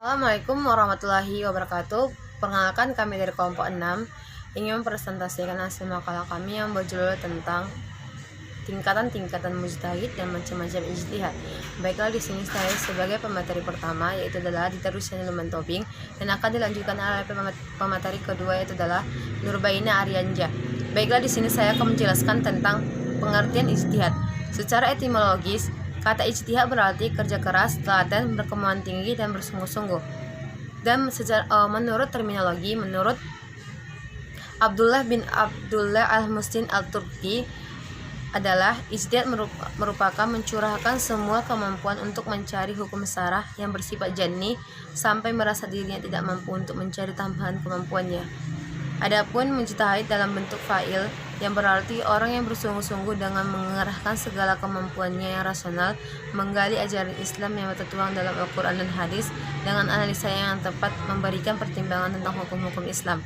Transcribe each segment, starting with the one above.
Assalamualaikum warahmatullahi wabarakatuh. Perkenalkan, kami dari kelompok 6 ingin mempresentasikan hasil makalah kami yang berjudul tentang tingkatan-tingkatan mujtahid dan macam-macam ijtihad. Baiklah, di sini saya sebagai pemateri pertama, yaitu adalah Dita Rusyani Lumentobing, dan akan dilanjutkan oleh pemateri kedua, yaitu adalah Nurbaina Arianja. Baiklah, di sini saya akan menjelaskan tentang pengertian ijtihad. Secara etimologis, kata ijtihad berarti kerja keras, telaten, berkemauan tinggi, dan bersungguh-sungguh. Dan menurut terminologi, menurut Abdullah bin Abdullah al-Mustin al-Turki adalah ijtihad merupakan mencurahkan semua kemampuan untuk mencari hukum syarah yang bersifat janni sampai merasa dirinya tidak mampu untuk mencari tambahan kemampuannya. Adapun mujtahid dalam bentuk fa'il yang berarti orang yang bersungguh-sungguh dengan mengerahkan segala kemampuannya yang rasional menggali ajaran Islam yang tertuang dalam Al-Quran dan hadis dengan analisa yang tepat, memberikan pertimbangan tentang hukum-hukum Islam.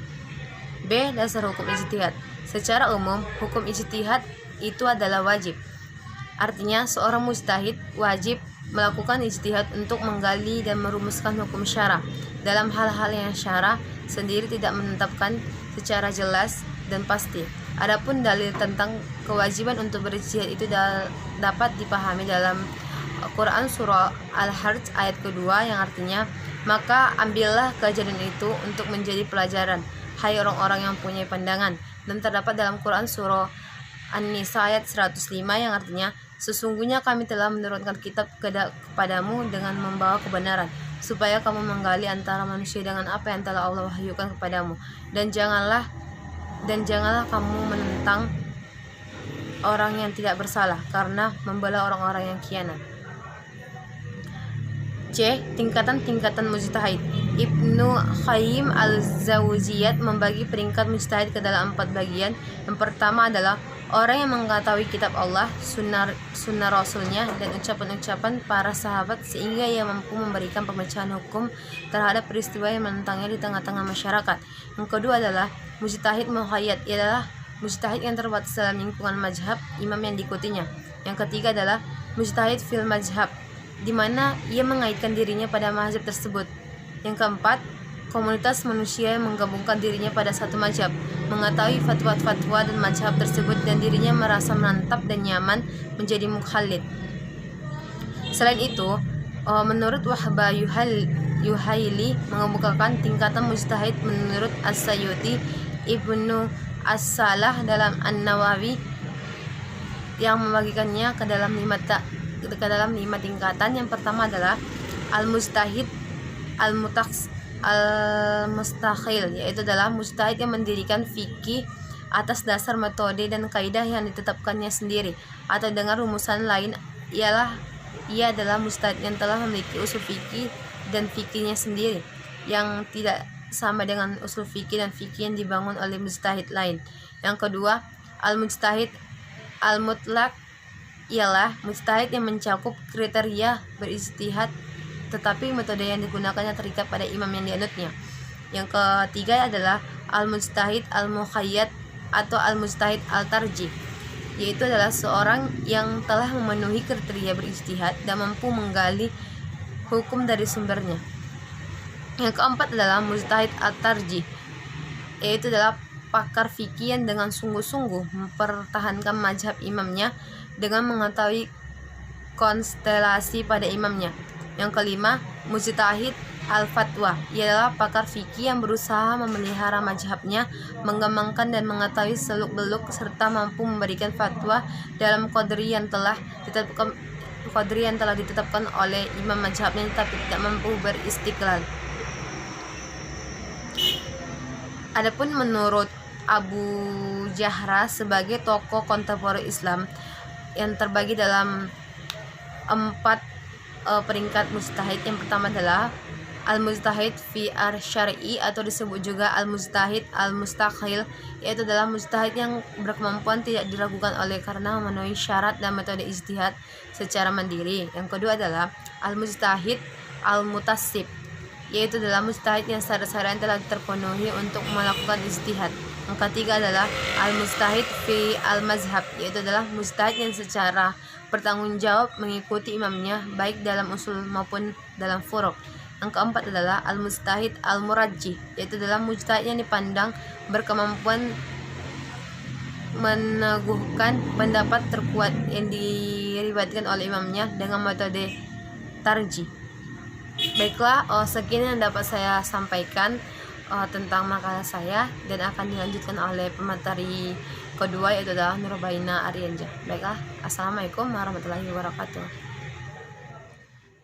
B. Dasar hukum ijtihad. Secara umum, hukum ijtihad itu adalah wajib. Artinya, seorang mujtahid wajib melakukan ijtihad untuk menggali dan merumuskan hukum syara dalam hal-hal yang syara sendiri tidak menetapkan secara jelas dan pasti. Adapun dalil tentang kewajiban untuk berijtihad itu dapat dipahami dalam Quran surah Al-Harj ayat kedua yang artinya, maka ambillah kejadian itu untuk menjadi pelajaran, hai orang-orang yang punya pandangan. Dan terdapat dalam Quran surah An-Nisa ayat 105 yang artinya, sesungguhnya kami telah menurunkan kitab kepadamu dengan membawa kebenaran, supaya kamu menggali antara manusia dengan apa yang telah Allah wahyukan kepadamu, dan janganlah kamu menentang orang yang tidak bersalah karena membela orang-orang yang khianat. C. Tingkatan-tingkatan mujtahid. Ibnu Qayyim al-Jauziyah membagi peringkat mujtahid ke dalam 4 bagian. Yang pertama adalah orang yang mengetahui kitab Allah, sunnah Rasulnya, dan ucapan-ucapan para sahabat sehingga ia mampu memberikan pemecahan hukum terhadap peristiwa yang menentangnya di tengah-tengah masyarakat. Yang kedua adalah mujtahid muqayyad, ialah mujtahid yang terbatas dalam lingkungan mazhab imam yang diikutinya. Yang ketiga adalah mujtahid fil mazhab, di mana ia mengaitkan dirinya pada mazhab tersebut. Yang keempat, komunitas manusia yang menggabungkan dirinya pada satu mazhab, mengetahui fatwa-fatwa dan mazhab tersebut, dan dirinya merasa mantap dan nyaman menjadi mukhalid. Selain itu, menurut Wahbah Yuhaili mengemukakan tingkatan mujtahid menurut As-Sayuti, Ibnu As-Salah dalam An-Nawawi yang membagikannya ke dalam 5 tingkatan. Yang pertama adalah al-mujtahid al-mustakhil, yaitu adalah mujtahid yang mendirikan fikih atas dasar metode dan kaidah yang ditetapkannya sendiri atau dengan rumusan lain. Ia adalah mujtahid yang telah memiliki usul fikih dan fikihnya sendiri yang tidak sama dengan usul fikih dan fikih yang dibangun oleh mujtahid lain. Yang kedua, al-mujtahid al-mutlaq ialah mujtahid yang mencakup kriteria berijtihad tetapi metode yang digunakannya terikat pada imam yang dianutnya. Yang ketiga adalah al-mujtahid al-muqayyad atau al-mujtahid al-tarjih, yaitu adalah seorang yang telah memenuhi kriteria berijtihad dan mampu menggali hukum dari sumbernya. Yang keempat adalah mujtahid al-tarjih, yaitu adalah pakar fikih yang dengan sungguh-sungguh mempertahankan mazhab imamnya dengan mengetahui konstelasi pada imamnya. Yang kelima, mujtahid al-fatwa, ialah pakar fikih yang berusaha memelihara mazhabnya, mengembangkan dan mengetahui seluk-beluk serta mampu memberikan fatwa dalam qadri yang telah ditetapkan oleh imam mazhabnya tapi tidak mampu beristiqlal. Adapun menurut Abu Jahra sebagai tokoh kontemporer Islam yang terbagi dalam 4 peringkat mujtahid. Yang pertama adalah al-mujtahid fi ar-syar'i atau disebut juga al-mujtahid al-mustakhil, yaitu adalah mujtahid yang berkemampuan tidak diragukan oleh karena memenuhi syarat dan metode ijtihad secara mandiri. Yang kedua adalah al-mujtahid al-mutassib, yaitu adalah mujtahid yang syarat-syarat telah terpenuhi untuk melakukan ijtihad. Yang ketiga adalah al-mujtahid fi al-mazhab, yaitu adalah mujtahid yang secara bertanggung jawab mengikuti imamnya baik dalam usul maupun dalam furu'. Yang keempat adalah al-mujtahid al-murajjih, yaitu dalam mujtahid yang dipandang berkemampuan meneguhkan pendapat terkuat yang diriwayatkan oleh imamnya dengan metode tarjih. Baiklah, sekian yang dapat saya sampaikan tentang makalah saya, dan akan dilanjutkan oleh pemateri kedua, yaitu adalah Nurbaina Arianjah. Baiklah, assalamualaikum warahmatullahi wabarakatuh.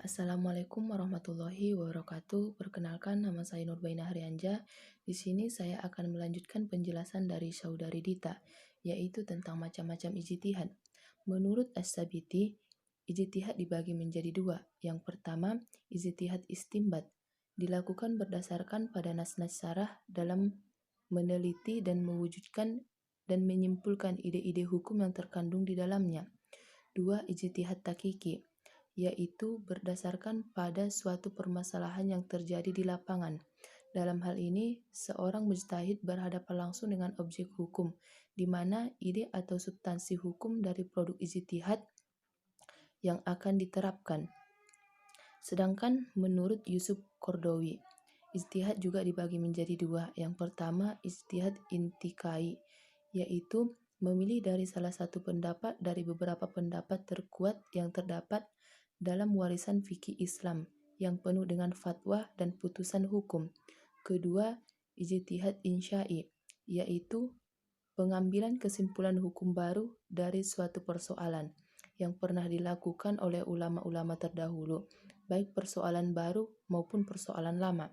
Assalamualaikum warahmatullahi wabarakatuh. Perkenalkan, nama saya Nurbaina Arianjah. Di sini saya akan melanjutkan penjelasan dari Saudari Dita, yaitu tentang macam-macam ijtihad. Menurut As-Sabiti, ijtihad dibagi menjadi dua. Yang pertama, ijtihad istimbat, dilakukan berdasarkan pada nas-nas syarah dalam meneliti dan mewujudkan dan menyimpulkan ide-ide hukum yang terkandung di dalamnya. Dua, ijtihad takiki, yaitu berdasarkan pada suatu permasalahan yang terjadi di lapangan. Dalam hal ini, seorang mujtahid berhadapan langsung dengan objek hukum, di mana ide atau substansi hukum dari produk ijtihad yang akan diterapkan. Sedangkan menurut Yusuf Kordowi, ijtihad juga dibagi menjadi dua. Yang pertama, ijtihad intikai, yaitu memilih dari salah satu pendapat dari beberapa pendapat terkuat yang terdapat dalam warisan fikih Islam yang penuh dengan fatwa dan putusan hukum. Kedua, ijtihad insyai, yaitu pengambilan kesimpulan hukum baru dari suatu persoalan yang pernah dilakukan oleh ulama-ulama terdahulu, baik persoalan baru maupun persoalan lama.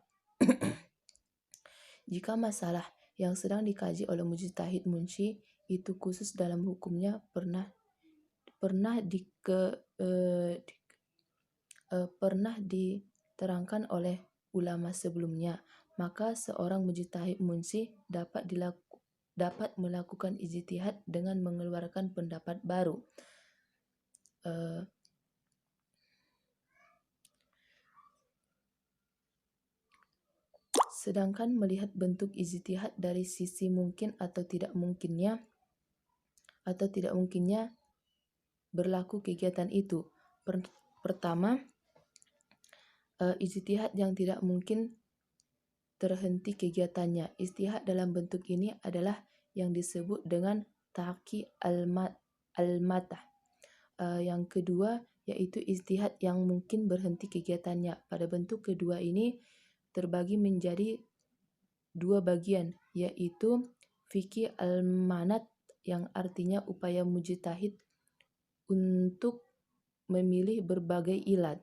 Jika masalah yang sedang dikaji oleh mujtahid munshi itu khusus dalam hukumnya pernah diterangkan oleh ulama sebelumnya, maka seorang mujtahid munshi dapat melakukan ijtihad dengan mengeluarkan pendapat baru. Sedangkan melihat bentuk ijtihad dari sisi mungkin atau tidak mungkinnya berlaku kegiatan itu. Pertama, ijtihad yang tidak mungkin terhenti kegiatannya. Ijtihad dalam bentuk ini adalah yang disebut dengan tahki al-matah. Yang kedua yaitu ijtihad yang mungkin berhenti kegiatannya. Pada bentuk kedua ini terbagi menjadi dua bagian, yaitu fikih al-manat yang artinya upaya mujtahid untuk memilih berbagai ilat,